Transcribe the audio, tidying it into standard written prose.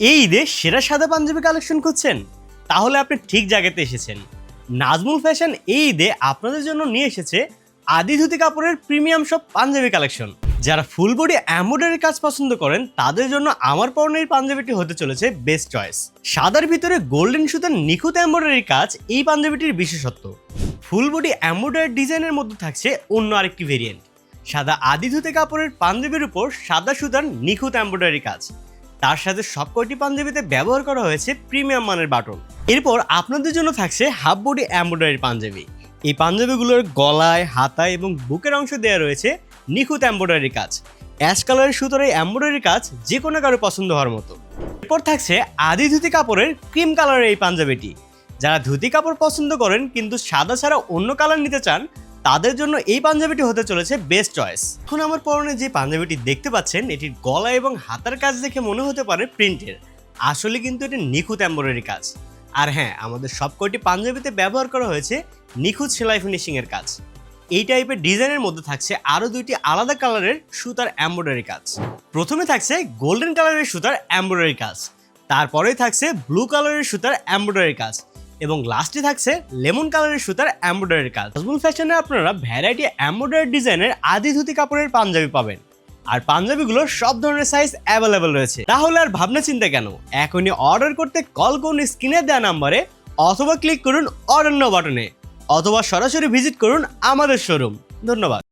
এই ঈদে সেরা সাদা পাঞ্জাবি কালেকশন খুঁজছেন? তাহলে আপনি ঠিক জায়গাতে এসেছেন। নাজমুল ফ্যাশন এই ঈদে আপনাদের জন্য নিয়ে এসেছে আদি ধুতি কাপড়ের প্রিমিয়াম সব পাঞ্জাবি কালেকশন। যারা ফুল বডি এমব্রয়ডারি কাজ পছন্দ করেন তাদের জন্য আমার পরনের এই পাঞ্জাবিটি হতে চলেছে বেস্ট চয়েস। সাদার ভিতরে গোল্ডেন সুতার নিখুঁত এমব্রয়ডারি কাজ এই পাঞ্জাবিটির বিশেষত্ব। ফুল বডি এমব্রয়ডারি ডিজাইনের মধ্যে থাকছে অন্য আরেকটি ভেরিয়েন্ট, সাদা আদি ধুতি কাপড়ের পাঞ্জাবির উপর সাদা সুতার নিখুঁত এমব্রয়ডারি কাজ। তার সাথে সবকটি পাঞ্জাবিতে ব্যবহার করা হয়েছে প্রিমিয়াম মানের বাটন। এরপর আপনাদের জন্য থাকছে হাফ বডি এমব্রয়ডারি পাঞ্জাবি। এই পাঞ্জাবিগুলোর গলায়, হাতায় এবং বুকের অংশ দেওয়া রয়েছে নিখুঁত এমব্রয়ডারি কাজ। অ্যাশ কালারের সুতোর এই এমব্রয়ডারি কাজ যে কোনো কারো পছন্দ হওয়ার মতো। এরপর থাকছে আদি ধুতি কাপড়ের ক্রিম কালারের এই পাঞ্জাবিটি। যারা ধুতি কাপড় পছন্দ করেন কিন্তু সাদা ছাড়া অন্য কালার নিতে চান, তাদের জন্য এই পাঞ্জাবিটি হতে চলেছে বেস্ট চয়েস। এখন আমার পরনে যে পাঞ্জাবিটি দেখতে পাচ্ছেন, এটির গলা এবং হাতার কাজ দেখে মনে হতে পারে প্রিন্টের, আসলে কিন্তু এটি নিখুঁত এমব্রয়ডারি কাজ। আর হ্যাঁ, আমাদের সবকটি পাঞ্জাবিতে ব্যবহার করা হয়েছে নিখুঁত সেলাই ফিনিশিং এর কাজ। এই টাইপের ডিজাইনের মধ্যে থাকছে আরো দুইটি আলাদা কালারের সুতার এমব্রয়ডারি কাজ। প্রথমে থাকছে গোল্ডেন কালারের সুতার এমব্রয়ডারি কাজ, তারপরেই থাকছে ব্লু কালারের সুতার এমব্রয়ডারি কাজ এবং লাস্টে থাকছে লেমন কালারের সুতার এমব্রয়ডারি কাজ। নাজমুল ফ্যাশনে আপনারা ভ্যারাইটি এমব্রয়ডারি ডিজাইনের আদি ধুতি কাপড়ের পাঞ্জাবি পাবেন, আর পাঞ্জাবিগুলোর সব ধরনের সাইজ অ্যাভেলেবেল রয়েছে। তাহলে আর ভাবনা চিন্তা কেন, এখনই অর্ডার করতে কল করুন স্ক্রিনে দেওয়া নাম্বারে, অথবা ক্লিক করুন অর্ডার নাও বাটনে, অথবা সরাসরি ভিজিট করুন আমাদের শোরুম। ধন্যবাদ।